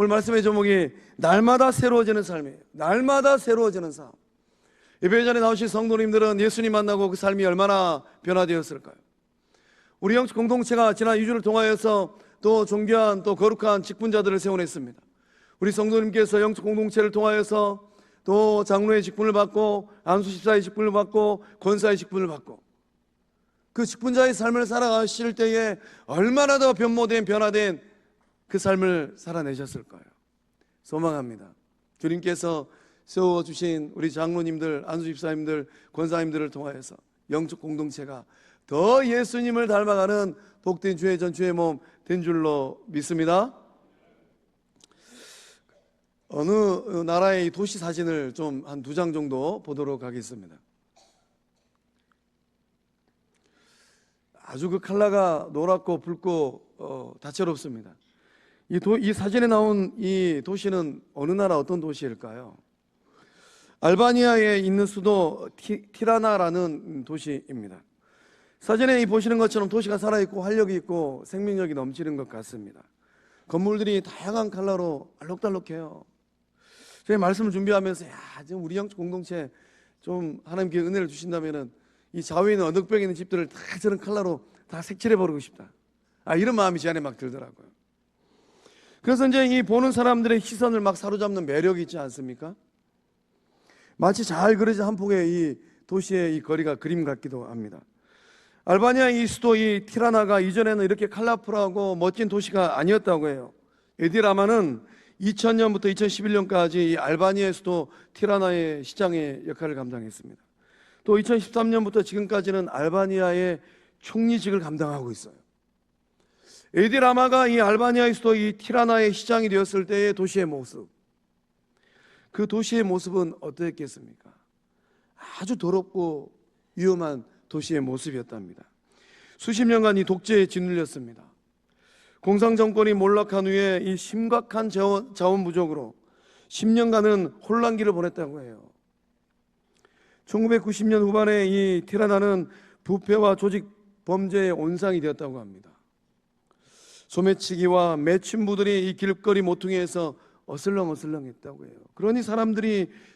오늘 말씀의 제목이 날마다 새로워지는 삶이에요. 날마다 새로워지는 삶. 예배 전에 나오신 성도님들은 예수님 만나고 그 삶이 얼마나 변화되었을까요? 우리 영적 공동체가 지난 2주를 통하여서 또 존귀한 또 거룩한 직분자들을 세워냈습니다. 우리 성도님께서 영적 공동체를 통하여서 또 장로의 직분을 받고 안수 집사의 직분을 받고 권사의 직분을 받고 그 직분자의 삶을 살아가실 때에 얼마나 더 변화된 그 삶을 살아내셨을까요? 소망합니다. 주님께서 세워주신 우리 장로님들, 안수 집사님들, 권사님들을 통하여서 영적 공동체가 더 예수님을 닮아가는 복된 주의 전 주의 몸 된 줄로 믿습니다. 어느 나라의 도시 사진을 좀 한 2장 정도 보도록 하겠습니다. 아주 그 컬러가 노랗고 붉고 다채롭습니다. 이 사진에 나온 이 도시는 어느 나라 어떤 도시일까요? 알바니아에 있는 수도 티라나라는 도시입니다. 사진에 보시는 것처럼 도시가 살아있고 활력이 있고 생명력이 넘치는 것 같습니다. 건물들이 다양한 컬러로 알록달록해요. 저희 말씀을 준비하면서 지금 우리 영적 공동체 좀 하나님께 은혜를 주신다면은 이 좌우에 있는 언덕벽에 있는 집들을 다 저런 컬러로 다 색칠해버리고 싶다. 이런 마음이 제 안에 막 들더라고요. 그래서 이제 이 보는 사람들의 시선을 막 사로잡는 매력이 있지 않습니까? 마치 잘 그려진 한 폭의 이 도시의 이 거리가 그림 같기도 합니다. 알바니아 이 수도 이 티라나가 이전에는 이렇게 컬러풀하고 멋진 도시가 아니었다고 해요. 에디라마는 2000년부터 2011년까지 이 알바니아의 수도 티라나의 시장의 역할을 감당했습니다. 또 2013년부터 지금까지는 알바니아의 총리직을 감당하고 있어요. 에디라마가 이 알바니아의 수도 이 티라나의 시장이 되었을 때의 도시의 모습, 그 도시의 모습은 어떠했겠습니까? 아주 더럽고 위험한 도시의 모습이었답니다. 수십 년간 이 독재에 짓눌렸습니다. 공산 정권이 몰락한 후에 이 심각한 자원 부족으로 10년간은 혼란기를 보냈다고 해요. 1990년 후반에 이 티라나는 부패와 조직 범죄의 온상이 되었다고 합니다. 소매치기와 매춘부들이 이 길거리 모퉁이에서 어슬렁어슬렁했다고 해요. 그러니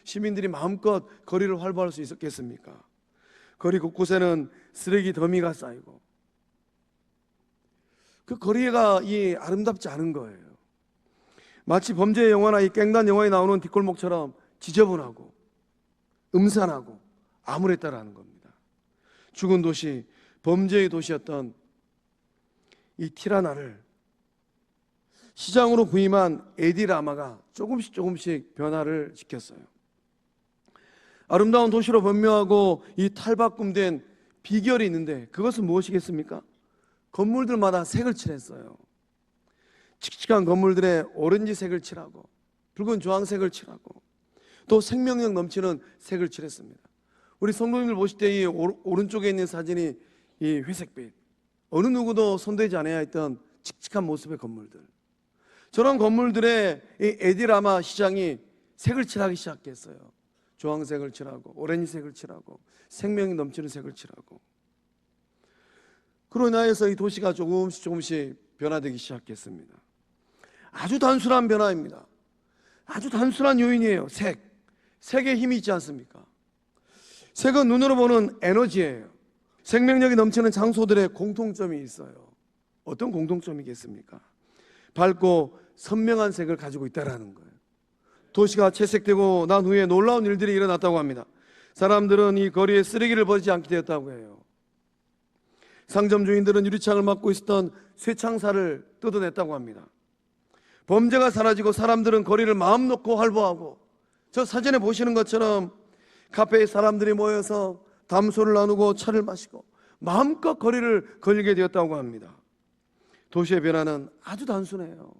시민들이 마음껏 거리를 활보할 수 있었겠습니까? 거리 곳곳에는 쓰레기 더미가 쌓이고 그 거리가 아름답지 않은 거예요. 마치 범죄의 영화나 이 깽단 영화에 나오는 뒷골목처럼 지저분하고 음산하고 암울했다라는 겁니다. 죽은 도시, 범죄의 도시였던 이 티라나를 시장으로 부임한 에디라마가 조금씩 변화를 시켰어요. 아름다운 도시로 변모하고 이 탈바꿈된 비결이 있는데 그것은 무엇이겠습니까? 건물들마다 색을 칠했어요. 칙칙한 건물들에 오렌지색을 칠하고 붉은 주황색을 칠하고 또 생명력 넘치는 색을 칠했습니다. 우리 성도님들 보실 때 이 오른쪽에 있는 사진이 이 회색빛, 어느 누구도 손대지 않아야 했던 칙칙한 모습의 건물들, 저런 건물들의 이 에디라마 시장이 색을 칠하기 시작했어요. 주황색을 칠하고 오렌지색을 칠하고 생명이 넘치는 색을 칠하고, 그로 인하여서 이 도시가 조금씩 변화되기 시작했습니다. 아주 단순한 변화입니다. 아주 단순한 요인이에요. 색의 힘이 있지 않습니까? 색은 눈으로 보는 에너지예요. 생명력이 넘치는 장소들의 공통점이 있어요. 어떤 공통점이겠습니까? 밝고 선명한 색을 가지고 있다는 거예요. 도시가 채색되고 난 후에 놀라운 일들이 일어났다고 합니다. 사람들은 이 거리에 쓰레기를 버리지 않게 되었다고 해요. 상점 주인들은 유리창을 막고 있었던 쇠창살을 뜯어냈다고 합니다. 범죄가 사라지고 사람들은 거리를 마음 놓고 활보하고, 저 사진에 보시는 것처럼 카페에 사람들이 모여서 담소를 나누고 차를 마시고 마음껏 거리를 걸리게 되었다고 합니다. 도시의 변화는 아주 단순해요.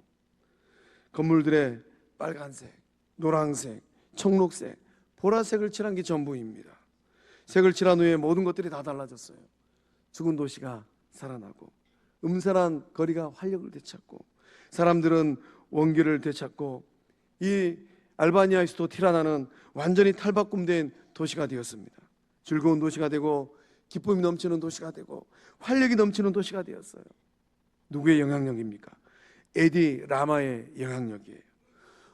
건물들의 빨간색, 노란색, 청록색, 보라색을 칠한 게 전부입니다. 색을 칠한 후에 모든 것들이 다 달라졌어요. 죽은 도시가 살아나고 음산한 거리가 활력을 되찾고 사람들은 원기를 되찾고 이 알바니아의 수도 티라나는 완전히 탈바꿈된 도시가 되었습니다. 즐거운 도시가 되고 기쁨이 넘치는 도시가 되고 활력이 넘치는 도시가 되었어요. 누구의 영향력입니까? 에디 라마의 영향력이에요.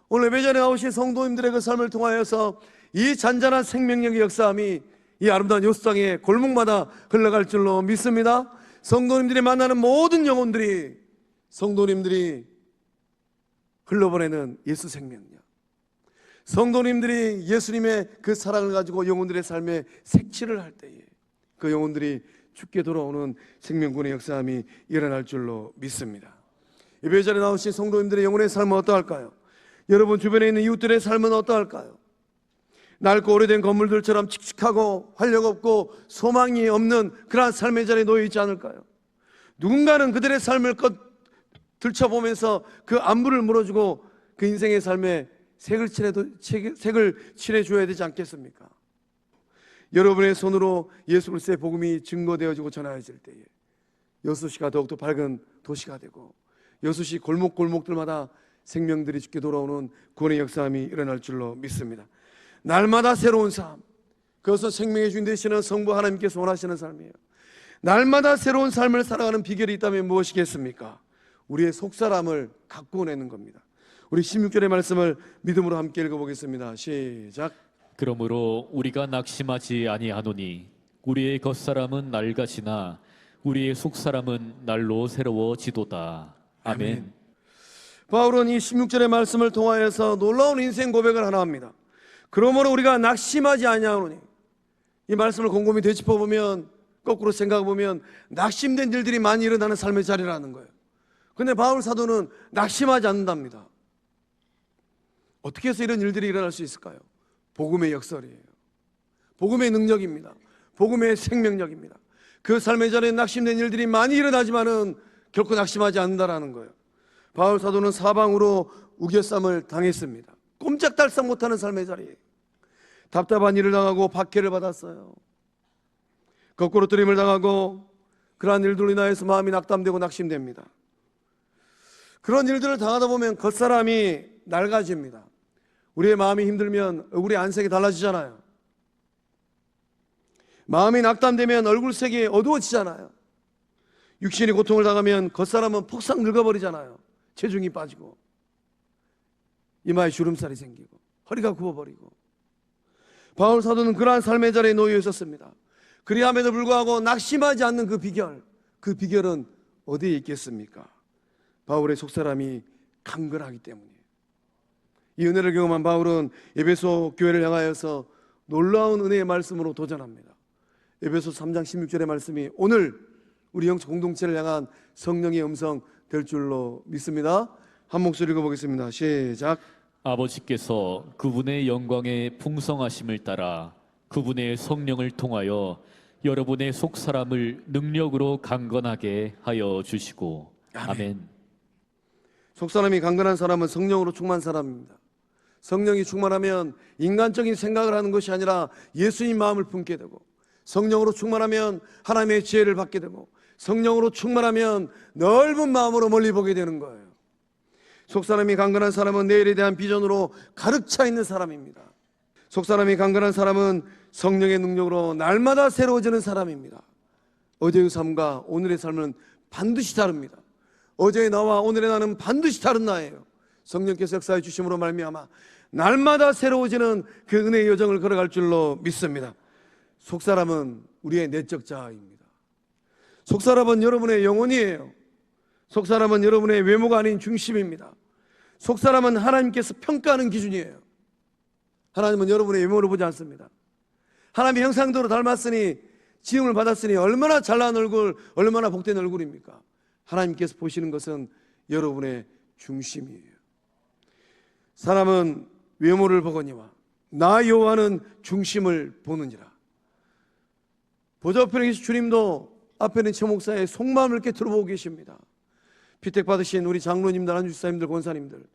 오늘 예배전에 나오신 성도님들의 그 삶을 통하여서 이 잔잔한 생명력의 역사함이 이 아름다운 요수장의 골목마다 흘러갈 줄로 믿습니다. 성도님들이 만나는 모든 영혼들이 성도님들이 흘러보내는 예수 생명력, 성도님들이 예수님의 그 사랑을 가지고 영혼들의 삶에 색칠을 할 때에 그 영혼들이 죽게 돌아오는 생명군의 역사함이 일어날 줄로 믿습니다. 예배전에 나오신 성도님들의 영혼의 삶은 어떠할까요? 여러분 주변에 있는 이웃들의 삶은 어떠할까요? 낡고 오래된 건물들처럼 칙칙하고 활력 없고 소망이 없는 그러한 삶의 자리에 놓여 있지 않을까요? 누군가는 그들의 삶을 들춰보면서 그 안부를 물어주고 그 인생의 삶에 색을 칠해줘야 되지 않겠습니까? 여러분의 손으로 예수 그리스도의 복음이 증거되어지고 전하여질 때에 여수시가 더욱더 밝은 도시가 되고 여수시 골목골목들마다 생명들이 죽게 돌아오는 구원의 역사함이 일어날 줄로 믿습니다. 날마다 새로운 삶, 그것은 생명의 주인 되시는 성부 하나님께서 원하시는 삶이에요. 날마다 새로운 삶을 살아가는 비결이 있다면 무엇이겠습니까? 우리의 속사람을 가꾸어내는 겁니다. 우리 16절의 말씀을 믿음으로 함께 읽어보겠습니다. 시작. 그러므로 우리가 낙심하지 아니하노니 우리의 겉사람은 낡아지나 우리의 속사람은 날로 새로워지도다. 아멘. 바울은 이 16절의 말씀을 통하여서 놀라운 인생 고백을 하나 합니다. 그러므로 우리가 낙심하지 아니하노니, 이 말씀을 곰곰이 되짚어보면, 거꾸로 생각해보면 낙심된 일들이 많이 일어나는 삶의 자리라는 거예요. 근데 바울 사도는 낙심하지 않는답니다. 어떻게 해서 이런 일들이 일어날 수 있을까요? 복음의 역설이에요. 복음의 능력입니다. 복음의 생명력입니다. 그 삶의 자리에 낙심된 일들이 많이 일어나지만은 결코 낙심하지 않는다라는 거예요. 바울 사도는 사방으로 우겨쌈을 당했습니다. 꼼짝달싹 못하는 삶의 자리에 답답한 일을 당하고 박해를 받았어요. 거꾸로 뜨림을 당하고 그러한 일들로 인하여서 마음이 낙담되고 낙심됩니다. 그런 일들을 당하다 보면 겉사람이 낡아집니다. 우리의 마음이 힘들면 얼굴의 안색이 달라지잖아요. 마음이 낙담되면 얼굴색이 어두워지잖아요. 육신이 고통을 당하면 겉사람은 폭삭 늙어버리잖아요. 체중이 빠지고 이마에 주름살이 생기고 허리가 굽어버리고. 바울 사도는 그러한 삶의 자리에 놓여 있었습니다. 그리함에도 불구하고 낙심하지 않는 그 비결은 어디에 있겠습니까? 바울의 속사람이 강건하기 때문이에요. 이 은혜를 경험한 바울은 에베소 교회를 향하여서 놀라운 은혜의 말씀으로 도전합니다. 에베소 3장 16절의 말씀이 오늘 우리 영적 공동체를 향한 성령의 음성 될 줄로 믿습니다. 한 목소리 읽어보겠습니다. 시작. 아버지께서 그분의 영광의 풍성하심을 따라 그분의 성령을 통하여 여러분의 속사람을 능력으로 강건하게 하여 주시고. 아멘. 속사람이 강건한 사람은 성령으로 충만한 사람입니다. 성령이 충만하면 인간적인 생각을 하는 것이 아니라 예수님 마음을 품게 되고, 성령으로 충만하면 하나님의 지혜를 받게 되고, 성령으로 충만하면 넓은 마음으로 멀리 보게 되는 거예요. 속사람이 강건한 사람은 내일에 대한 비전으로 가득 차 있는 사람입니다. 속사람이 강건한 사람은 성령의 능력으로 날마다 새로워지는 사람입니다. 어제의 삶과 오늘의 삶은 반드시 다릅니다. 어제의 나와 오늘의 나는 반드시 다른 나예요. 성령께서 역사해 주심으로 말미암아 날마다 새로워지는 그 은혜의 여정을 걸어갈 줄로 믿습니다. 속사람은 우리의 내적 자아입니다. 속사람은 여러분의 영혼이에요. 속사람은 여러분의 외모가 아닌 중심입니다. 속사람은 하나님께서 평가하는 기준이에요. 하나님은 여러분의 외모를 보지 않습니다. 하나님의 형상대로 닮았으니, 지음을 받았으니 얼마나 잘난 얼굴, 얼마나 복된 얼굴입니까? 하나님께서 보시는 것은 여러분의 중심이에요. 사람은 외모를 보거니와 나 여호와는 중심을 보느니라. 보좌 우편에 계신 주님도 앞에 있는 최 목사의 속마음을 이렇게 들어보고 계십니다. 피택받으신 우리 장로님들, 안주사님들, 권사님들,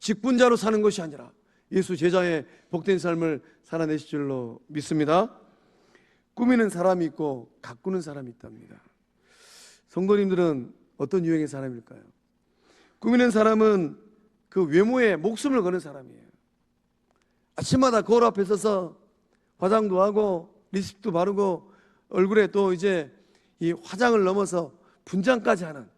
직분자로 사는 것이 아니라 예수 제자의 복된 삶을 살아내실 줄로 믿습니다. 꾸미는 사람이 있고 가꾸는 사람이 있답니다. 성도님들은 어떤 유형의 사람일까요? 꾸미는 사람은 그 외모에 목숨을 거는 사람이에요. 아침마다 거울 앞에 서서 화장도 하고 립스틱도 바르고 얼굴에 또 이제 이 화장을 넘어서 분장까지 하는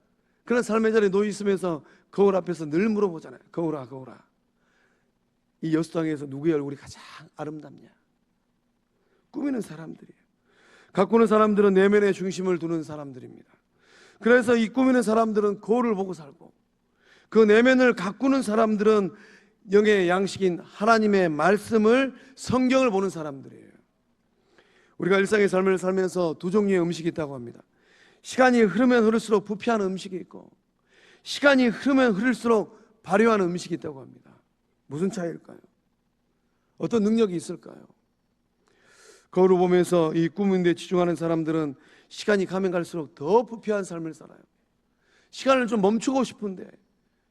그런 삶의 자리에 놓여 있으면서 거울 앞에서 늘 물어보잖아요. 거울아, 거울아, 이 여수땅에서 누구의 얼굴이 가장 아름답냐? 꾸미는 사람들이에요. 가꾸는 사람들은 내면의 중심을 두는 사람들입니다. 그래서 이 꾸미는 사람들은 거울을 보고 살고, 그 내면을 가꾸는 사람들은 영의 양식인 하나님의 말씀을, 성경을 보는 사람들이에요. 우리가 일상의 삶을 살면서 두 종류의 음식이 있다고 합니다. 시간이 흐르면 흐를수록 부패하는 음식이 있고, 시간이 흐르면 흐를수록 발효하는 음식이 있다고 합니다. 무슨 차이일까요? 어떤 능력이 있을까요? 거울을 보면서 이 꾸미는 데 집중하는 사람들은 시간이 가면 갈수록 더 부패한 삶을 살아요. 시간을 좀 멈추고 싶은데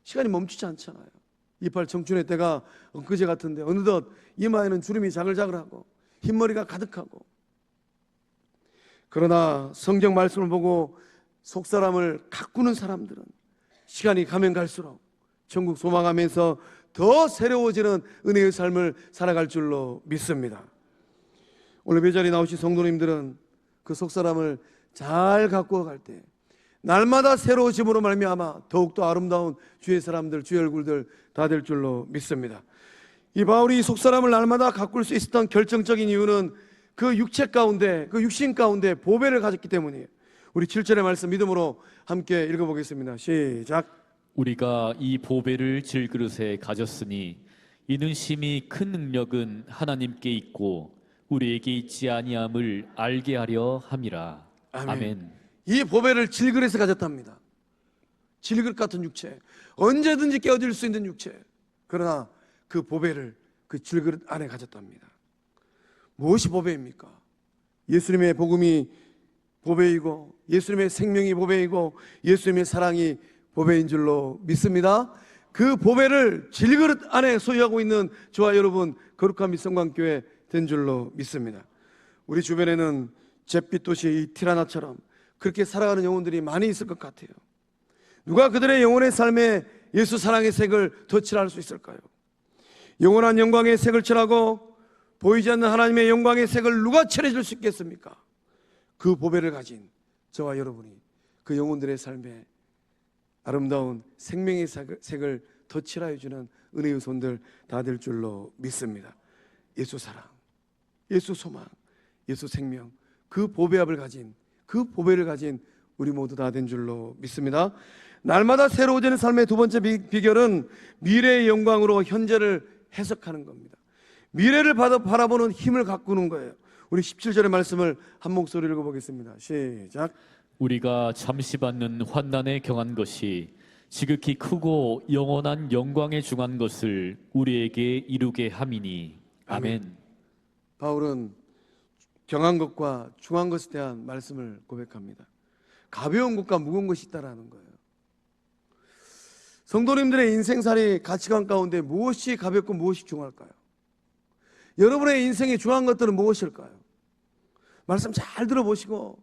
시간이 멈추지 않잖아요. 이빨 청춘의 때가 엊그제 같은데 어느덧 이마에는 주름이 자글자글하고 흰머리가 가득하고, 그러나 성경 말씀을 보고 속사람을 가꾸는 사람들은 시간이 가면 갈수록 천국 소망하면서 더 새로워지는 은혜의 삶을 살아갈 줄로 믿습니다. 오늘 이 자리에 나오신 성도님들은 그 속사람을 잘 가꾸어 갈 때 날마다 새로워짐으로 말미암아 더욱더 아름다운 주의 사람들, 주의 얼굴들 다 될 줄로 믿습니다. 이 바울이 속사람을 날마다 가꿀 수 있었던 결정적인 이유는 그 육체 가운데, 그 육신 가운데 보배를 가졌기 때문이에요. 우리 7절의 말씀 믿음으로 함께 읽어보겠습니다. 시작. 우리가 이 보배를 질그릇에 가졌으니 이는 심히 큰 능력은 하나님께 있고 우리에게 있지 아니함을 알게 하려 함이라. 아멘. 이 보배를 질그릇에 가졌답니다. 질그릇 같은 육체, 언제든지 깨어질 수 있는 육체. 그러나 그 보배를 그 질그릇 안에 가졌답니다. 무엇이 보배입니까? 예수님의 복음이 보배이고, 예수님의 생명이 보배이고, 예수님의 사랑이 보배인 줄로 믿습니다. 그 보배를 질그릇 안에 소유하고 있는 저와 여러분, 거룩한 믿성광교회 된 줄로 믿습니다. 우리 주변에는 잿빛 도시 이 티라나처럼 그렇게 살아가는 영혼들이 많이 있을 것 같아요. 누가 그들의 영혼의 삶에 예수 사랑의 색을 더 칠할 수 있을까요? 영원한 영광의 색을 칠하고 보이지 않는 하나님의 영광의 색을 누가 칠해줄 수 있겠습니까? 그 보배를 가진 저와 여러분이 그 영혼들의 삶에 아름다운 생명의 색을 더 칠하여 주는 은혜의 손들 다 될 줄로 믿습니다. 예수 사랑, 예수 소망, 예수 생명, 그 보배압을 가진, 그 보배를 가진 우리 모두 다 된 줄로 믿습니다. 날마다 새로워지는 삶의 두 번째 비결은 미래의 영광으로 현재를 해석하는 겁니다. 미래를 바라보는 힘을 가꾸는 거예요. 우리 17절의 말씀을 한 목소리로 읽어보겠습니다. 시작. 우리가 잠시 받는 환난에 경한 것이 지극히 크고 영원한 영광에 중한 것을 우리에게 이루게 함이니. 아멘. 바울은 경한 것과 중한 것에 대한 말씀을 고백합니다. 가벼운 것과 무거운 것이 있다라는 거예요. 성도님들의 인생살이 가치관 가운데 무엇이 가볍고 무엇이 중할까요? 여러분의 인생의 중한 것들은 무엇일까요? 말씀 잘 들어보시고,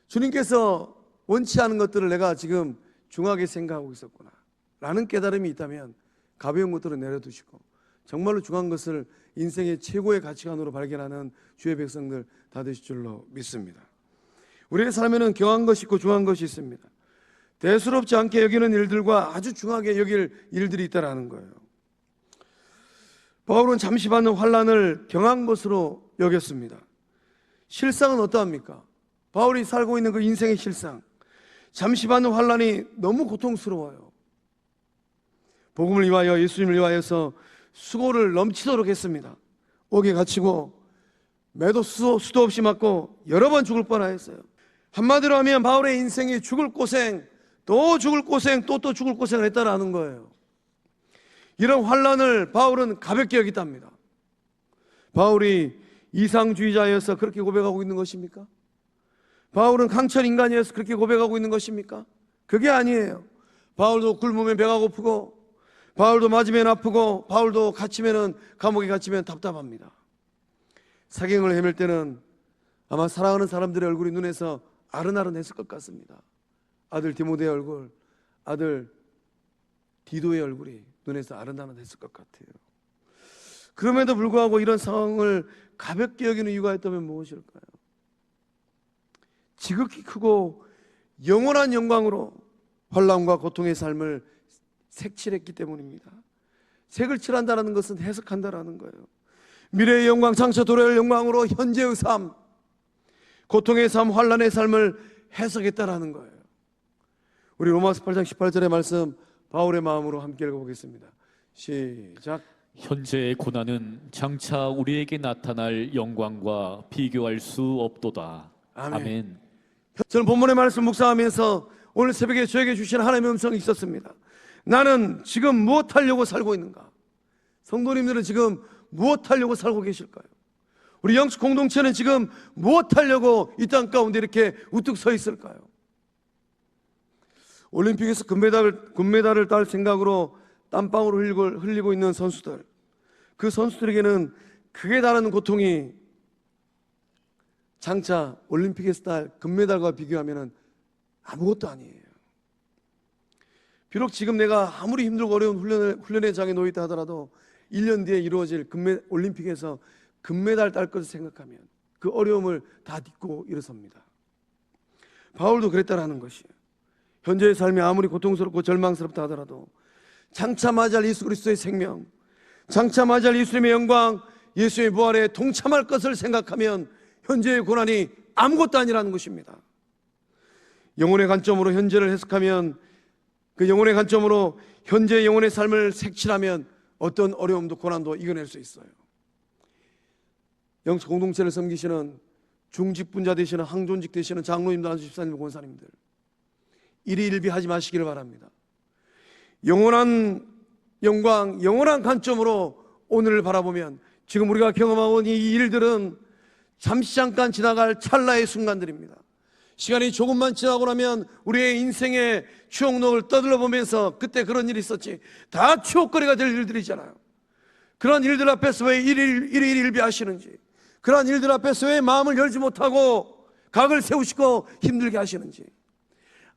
주님께서 원치 않은 것들을 내가 지금 중하게 생각하고 있었구나 라는 깨달음이 있다면 가벼운 것들은 내려두시고 정말로 중한 것을 인생의 최고의 가치관으로 발견하는 주의 백성들 다 되실 줄로 믿습니다. 우리의 삶에는 경한 것이 있고 중한 것이 있습니다. 대수롭지 않게 여기는 일들과 아주 중하게 여길 일들이 있다는 거예요. 바울은 잠시 받는 환난을 경한 것으로 여겼습니다. 실상은 어떠합니까? 바울이 살고 있는 그 인생의 실상, 잠시 받는 환난이 너무 고통스러워요. 복음을 위하여, 예수님을 위하여서 수고를 넘치도록 했습니다. 옥에 갇히고 매도 수도 없이 맞고 여러 번 죽을 뻔하였어요. 한마디로 하면 바울의 인생이 죽을 고생, 또 죽을 고생, 또 죽을 고생을 했다라는 거예요. 이런 환난을 바울은 가볍게 여겼답니다. 바울이 이상주의자여서 그렇게 고백하고 있는 것입니까? 바울은 강철 인간이어서 그렇게 고백하고 있는 것입니까? 그게 아니에요. 바울도 굶으면 배가 고프고, 바울도 맞으면 아프고, 바울도 갇히면은 감옥에 갇히면 답답합니다. 사경을 헤맬 때는 아마 사랑하는 사람들의 얼굴이 눈에서 아른아른했을 것 같습니다. 아들 디모데의 얼굴, 아들 디도의 얼굴이 눈에서 아른아른했을 것 같아요. 그럼에도 불구하고 이런 상황을 가볍게 여기는 이유가 있다면 무엇일까요? 지극히 크고 영원한 영광으로 환난과 고통의 삶을 색칠했기 때문입니다. 색을 칠한다는 것은 해석한다라는 거예요. 미래의 영광, 장차 도래할 영광으로 현재의 삶, 고통의 삶, 환난의 삶을 해석했다라는 거예요. 우리 로마서 8장 18절의 말씀 바울의 마음으로 함께 읽어보겠습니다. 시작. 현재의 고난은 장차 우리에게 나타날 영광과 비교할 수 없도다. 아멘. 아멘. 저는 본문의 말씀 묵상하면서 오늘 새벽에 저에게 주신 하나님의 음성이 있었습니다. 나는 지금 무엇 하려고 살고 있는가? 성도님들은 지금 무엇 하려고 살고 계실까요? 우리 영적 공동체는 지금 무엇 하려고 이 땅 가운데 이렇게 우뚝 서 있을까요? 올림픽에서 금메달을 딸 생각으로 땀방울을 흘리고 있는 선수들, 그 선수들에게는 극에 달하는 고통이 장차 올림픽에서 딸 금메달과 비교하면 아무것도 아니에요. 비록 지금 내가 아무리 힘들고 어려운 훈련의 장에 놓여있다 하더라도 1년 뒤에 이루어질 올림픽에서 금메달 딸 것을 생각하면 그 어려움을 다 딛고 일어섭니다. 바울도 그랬다라는 것이에요. 현재의 삶이 아무리 고통스럽고 절망스럽다 하더라도 장차 맞이할 예수 그리스도의 생명, 장차 맞이할 예수님의 영광, 예수의 부활에 동참할 것을 생각하면 현재의 고난이 아무것도 아니라는 것입니다. 영혼의 관점으로 현재를 해석하면, 그 영혼의 관점으로 현재의 영혼의 삶을 색칠하면 어떤 어려움도 고난도 이겨낼 수 있어요. 영적 공동체를 섬기시는 중직분자 되시는 항존직 되시는 장로님들, 안수 집사님, 권사님들, 일희일비하지 마시기를 바랍니다. 영원한 영광, 영원한 관점으로 오늘을 바라보면 지금 우리가 경험하고 있는 이 일들은 잠시 잠깐 지나갈 찰나의 순간들입니다. 시간이 조금만 지나고 나면 우리의 인생의 추억록을 떠들어 보면서 그때 그런 일이 있었지, 다 추억거리가 될 일들이잖아요. 그런 일들 앞에서 왜 일일일비 하시는지, 그런 일들 앞에서 왜 마음을 열지 못하고 각을 세우시고 힘들게 하시는지,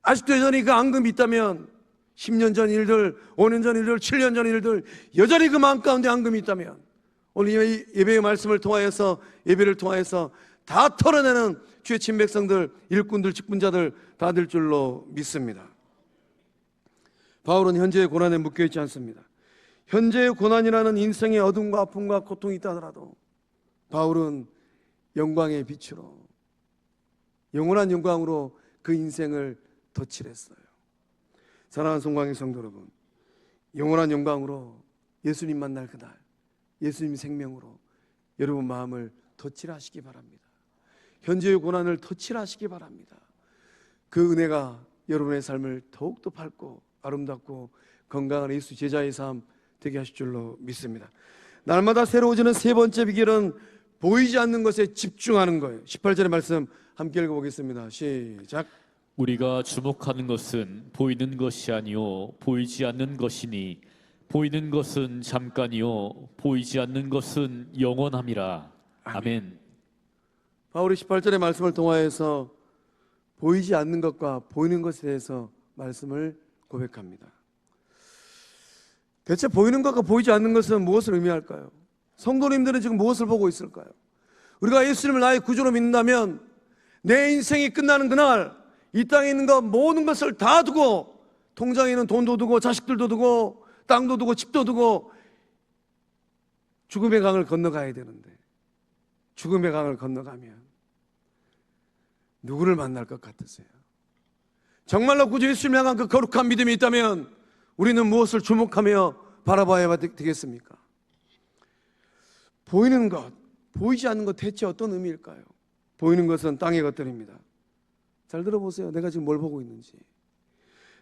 아직도 여전히 그 앙금이 있다면 10년 전 일들, 5년 전 일들, 7년 전 일들, 여전히 그 마음 가운데 앙금이 있다면 오늘 예배의 말씀을 통하여서, 예배를 통하여서 다 털어내는 주의 친백성들, 일꾼들, 직분자들 다 될 줄로 믿습니다. 바울은 현재의 고난에 묶여있지 않습니다. 현재의 고난이라는 인생의 어둠과 아픔과 고통이 있다 하더라도 바울은 영광의 빛으로, 영원한 영광으로 그 인생을 덧칠했어요. 사랑하는 송광의 성도 여러분, 영원한 영광으로 예수님 만날 그날, 예수님 생명으로 여러분 마음을 덧칠하시기 바랍니다. 현재의 고난을 덧칠하시기 바랍니다. 그 은혜가 여러분의 삶을 더욱더 밝고 아름답고 건강한 예수 제자의 삶 되게 하실 줄로 믿습니다. 날마다 새로워지는 세 번째 비결은 보이지 않는 것에 집중하는 거예요. 18절의 말씀 함께 읽어보겠습니다. 시작. 우리가 주목하는 것은 보이는 것이 아니요 보이지 않는 것이니 보이는 것은 잠깐이요 보이지 않는 것은 영원함이라. 아멘. 바울이 18절의 말씀을 통하여서 보이지 않는 것과 보이는 것에 대해서 말씀을 고백합니다. 대체 보이는 것과 보이지 않는 것은 무엇을 의미할까요? 성도님들은 지금 무엇을 보고 있을까요? 우리가 예수님을 나의 구주로 믿는다면 내 인생이 끝나는 그날 이 땅에 있는 것 모든 것을 다 두고, 통장에 있는 돈도 두고 자식들도 두고 땅도 두고 집도 두고 죽음의 강을 건너가야 되는데, 죽음의 강을 건너가면 누구를 만날 것 같으세요? 정말로 구주 예수님을 향한 그 거룩한 믿음이 있다면 우리는 무엇을 주목하며 바라봐야 되겠습니까? 보이는 것, 보이지 않는 것 대체 어떤 의미일까요? 보이는 것은 땅의 것들입니다. 잘 들어보세요. 내가 지금 뭘 보고 있는지.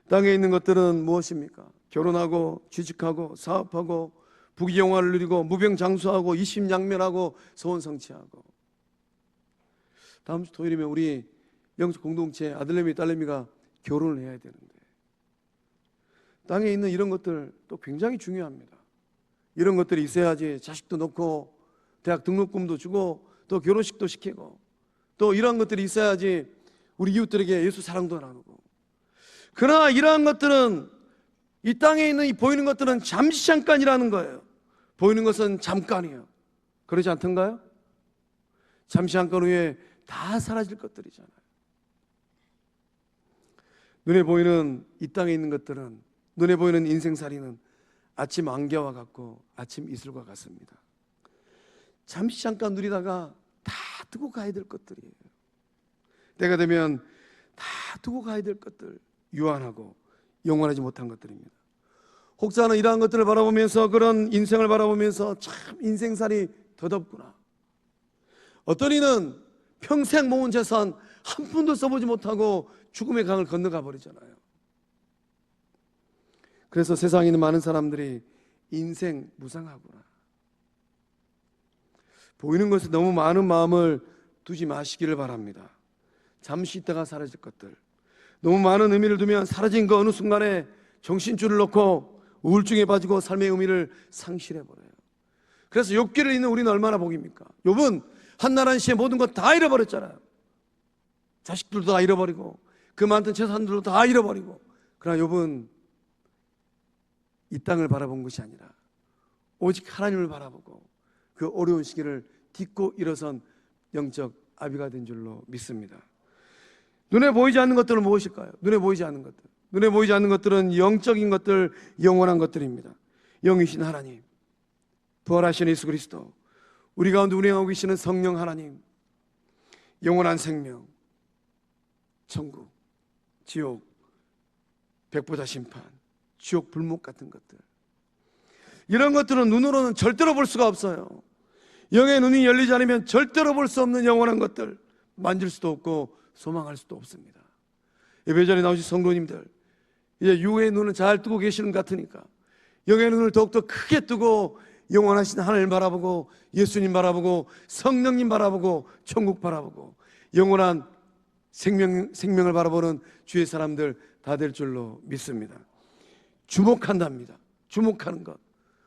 땅에 있는 것들은 무엇입니까? 결혼하고 취직하고 사업하고 부귀영화를 누리고 무병장수하고 이심양면하고 소원성취하고. 다음 주 토요일이면 우리 영적 공동체 아들내미 딸내미가 결혼을 해야 되는데, 땅에 있는 이런 것들 또 굉장히 중요합니다. 이런 것들이 있어야지 자식도 놓고 대학 등록금도 주고 또 결혼식도 시키고, 또 이런 것들이 있어야지 우리 이웃들에게 예수 사랑도 나누고. 그러나 이러한 것들은, 이 땅에 있는 이 보이는 것들은 잠시 잠깐이라는 거예요. 보이는 것은 잠깐이에요. 그러지 않던가요? 잠시 잠깐 후에 다 사라질 것들이잖아요. 눈에 보이는 이 땅에 있는 것들은, 눈에 보이는 인생살이는 아침 안개와 같고 아침 이슬과 같습니다. 잠시 잠깐 누리다가 다 두고 가야 될 것들이에요. 때가 되면 다 두고 가야 될 것들, 유한하고 영원하지 못한 것들입니다. 혹자는 이러한 것들을 바라보면서, 그런 인생을 바라보면서 참 인생살이 더덥구나. 어떤 이는 평생 모은 재산 한 푼도 써보지 못하고 죽음의 강을 건너가 버리잖아요. 그래서 세상에 있는 많은 사람들이 인생 무상하구나, 보이는 것에 너무 많은 마음을 두지 마시기를 바랍니다. 잠시 있다가 사라질 것들, 너무 많은 의미를 두면 사라진 그 어느 순간에 정신줄을 놓고 우울증에 빠지고 삶의 의미를 상실해버려요. 그래서 욥기를 읽는 우리는 얼마나 복입니까? 욥은 한나라시에 모든 것 다 잃어버렸잖아요. 자식들도 다 잃어버리고 그 많던 재산들도 다 잃어버리고, 그러나 욥은 이 땅을 바라본 것이 아니라 오직 하나님을 바라보고 그 어려운 시기를 딛고 일어선 영적 아비가 된 줄로 믿습니다. 눈에 보이지 않는 것들은 무엇일까요? 눈에 보이지 않는 것들, 눈에 보이지 않는 것들은 영적인 것들, 영원한 것들입니다. 영이신 하나님, 부활하신 예수 그리스도, 우리 가운데 운행하고 계시는 성령 하나님, 영원한 생명, 천국, 지옥, 백보자 심판, 지옥 불목 같은 것들, 이런 것들은 눈으로는 절대로 볼 수가 없어요. 영의 눈이 열리지 않으면 절대로 볼 수 없는 영원한 것들, 만질 수도 없고 소망할 수도 없습니다. 예배전에 나오신 성도님들, 이제 유의 눈을 잘 뜨고 계시는 것 같으니까 영의 눈을 더욱더 크게 뜨고 영원하신 하나님을 바라보고 예수님 바라보고 성령님 바라보고 천국 바라보고 영원한 생명을 바라보는 주의 사람들 다 될 줄로 믿습니다. 주목한답니다. 주목하는 것,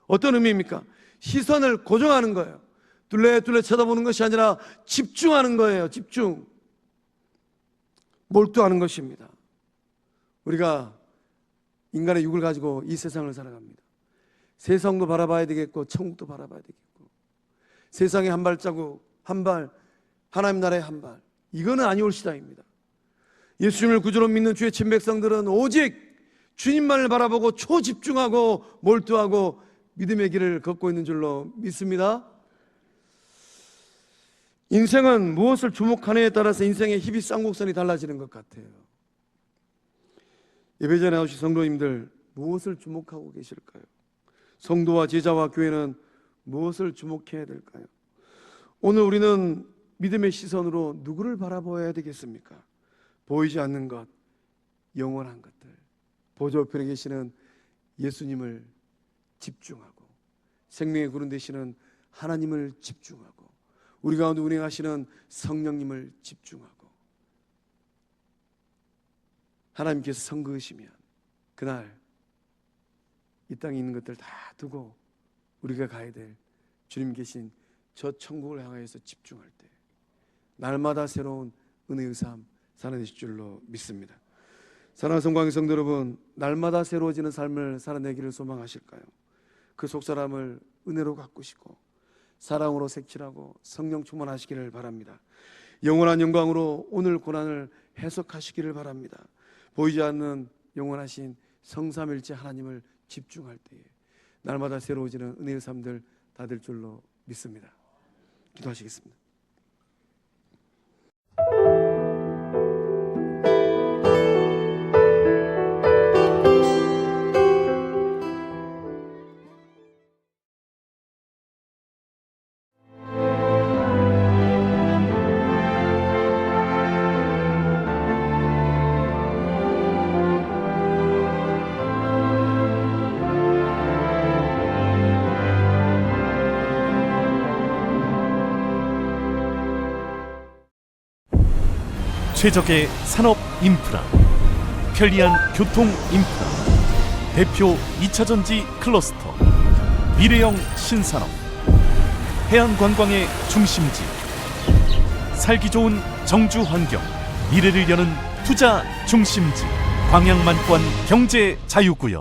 어떤 의미입니까? 시선을 고정하는 거예요. 뚫레뚫레 쳐다보는 것이 아니라 집중하는 거예요. 집중, 몰두하는 것입니다. 우리가 인간의 육을 가지고 이 세상을 살아갑니다. 세상도 바라봐야 되겠고 천국도 바라봐야 되겠고, 세상의 한 발자국 한 발, 하나님 나라의 한 발, 이거는 아니올 시다입니다. 예수님을 구주로 믿는 주의 친백성들은 오직 주님만을 바라보고 초집중하고 몰두하고 믿음의 길을 걷고 있는 줄로 믿습니다. 인생은 무엇을 주목하느냐에 따라서 인생의 희비쌍곡선이 달라지는 것 같아요. 예배전에 나오신 성도님들, 무엇을 주목하고 계실까요? 성도와 제자와 교회는 무엇을 주목해야 될까요? 오늘 우리는 믿음의 시선으로 누구를 바라보아야 되겠습니까? 보이지 않는 것, 영원한 것들, 보좌 우편에 계시는 예수님을 집중하고 생명의 구름 되시는 하나님을 집중하고 우리 가운데 운행하시는 성령님을 집중하고 하나님께서 선그으시면 그날 이 땅에 있는 것들 다 두고 우리가 가야 될 주님 계신 저 천국을 향하여서 집중할 때 날마다 새로운 은혜의 삶 살아내실 줄로 믿습니다. 사랑하는 성광의 성도 여러분, 날마다 새로워지는 삶을 살아내기를 소망하실까요? 그 속사람을 은혜로 가꾸시고 사랑으로 색칠하고 성령 충만하시기를 바랍니다. 영원한 영광으로 오늘 고난을 해석하시기를 바랍니다. 보이지 않는 영원하신 성삼일체 하나님을 집중할 때에 날마다 새로워지는 은혜의 삶들 다 될 줄로 믿습니다. 기도하시겠습니다. 최적의 산업 인프라, 편리한 교통 인프라, 대표 2차전지 클러스터, 미래형 신산업, 해안관광의 중심지, 살기 좋은 정주 환경, 미래를 여는 투자 중심지, 광양만권 경제 자유구역.